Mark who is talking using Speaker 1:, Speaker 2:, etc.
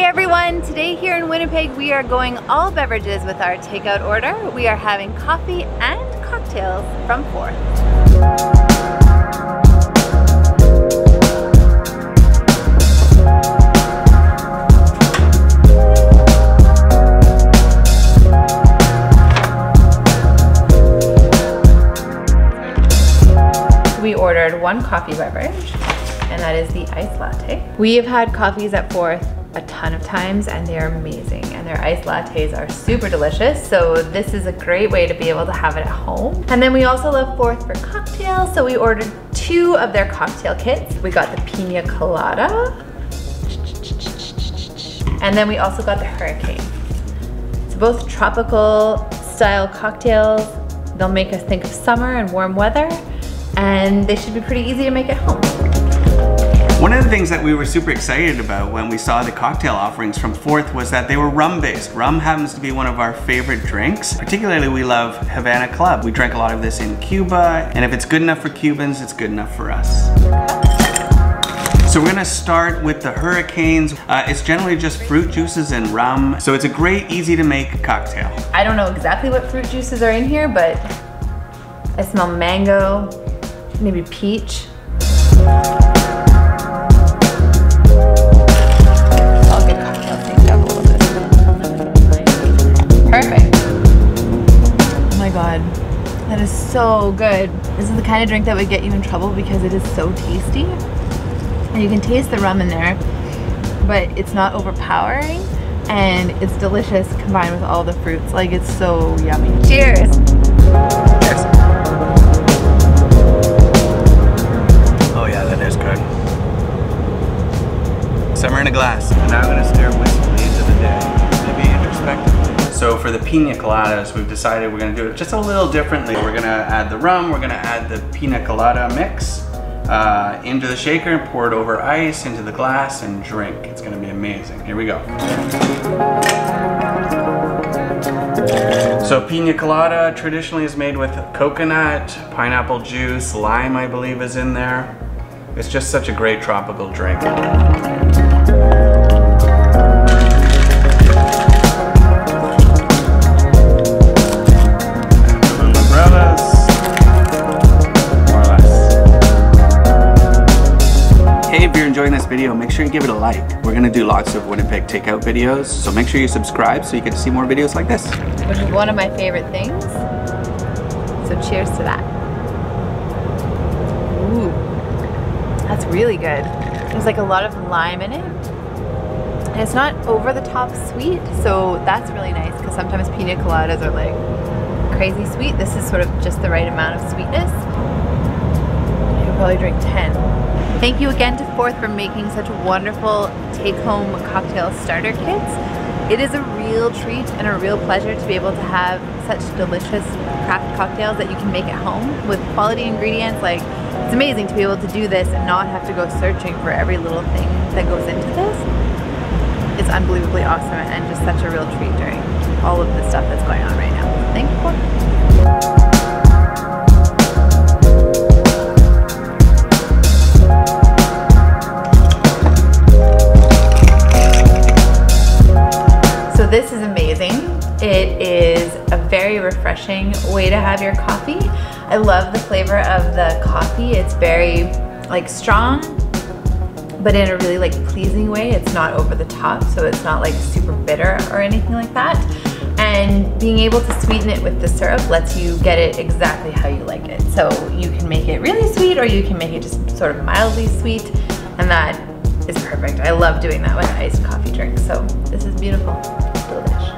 Speaker 1: everyone, today here in Winnipeg we are going all beverages with our takeout order. We are having coffee and cocktails from Fourth. We ordered one coffee beverage, and that is the iced latte. We have had coffees at Fourth a ton of times and they're amazing, and their iced lattes are super delicious, so this is a great way to be able to have it at home. And then we also love Fourth for cocktails, so we ordered 2 of their cocktail kits. We got the Pina Colada, and then we also got the Hurricane. So both tropical style cocktails. They'll make us think of summer and warm weather, and they should be pretty easy to make at home.
Speaker 2: One of the things that we were super excited about when we saw the cocktail offerings from Fourth was that they were rum-based. Rum happens to be one of our favorite drinks. Particularly, we love Havana Club. We drank a lot of this in Cuba, and if it's good enough for Cubans, it's good enough for us. So we're gonna start with the Hurricanes. It's generally just fruit juices and rum, so it's a great, easy to make cocktail.
Speaker 1: I don't know exactly what fruit juices are in here, but I smell mango, maybe peach. Perfect. Oh my god, that is so good. This is the kind of drink that would get you in trouble because it is so tasty. And you can taste the rum in there, but it's not overpowering, and it's delicious combined with all the fruits. Like, it's so yummy. Cheers.
Speaker 2: Cheers. Oh yeah, that is good. Summer in a glass. And now I'm gonna stare wistfully into the day. Maybe introspectively. So for the Pina Coladas, we've decided we're gonna do it just a little differently. We're gonna add the rum, we're gonna add the Pina Colada mix into the shaker and pour it over ice into the glass and drink. It's gonna be amazing. Here we go. So Pina Colada traditionally is made with coconut, pineapple juice, lime I believe is in there. It's just such a great tropical drink. If you're enjoying this video, make sure you give it a like. We're gonna do lots of Winnipeg takeout videos, so make sure you subscribe so you get to see more videos like this.
Speaker 1: Which is one of my favorite things. So cheers to that. Ooh, that's really good. There's like a lot of lime in it. And it's not over the top sweet, so that's really nice, because sometimes Pina Coladas are like crazy sweet. This is sort of just the right amount of sweetness. I could probably drink 10. Thank you again to Fourth for making such wonderful take-home cocktail starter kits. It is a real treat and a real pleasure to be able to have such delicious craft cocktails that you can make at home with quality ingredients. Like, it's amazing to be able to do this and not have to go searching for every little thing that goes into this. It's unbelievably awesome and just such a real treat during all of the stuff that's going on right now. Thank you, Fourth. So this is amazing. It is a very refreshing way to have your coffee. I love the flavor of the coffee. It's very like strong, but in a really like pleasing way. It's not over the top, so it's not like super bitter or anything like that. And being able to sweeten it with the syrup lets you get it exactly how you like it. So you can make it really sweet, or you can make it just sort of mildly sweet, and that is perfect. I love doing that with iced coffee drinks, so this is beautiful. Delish.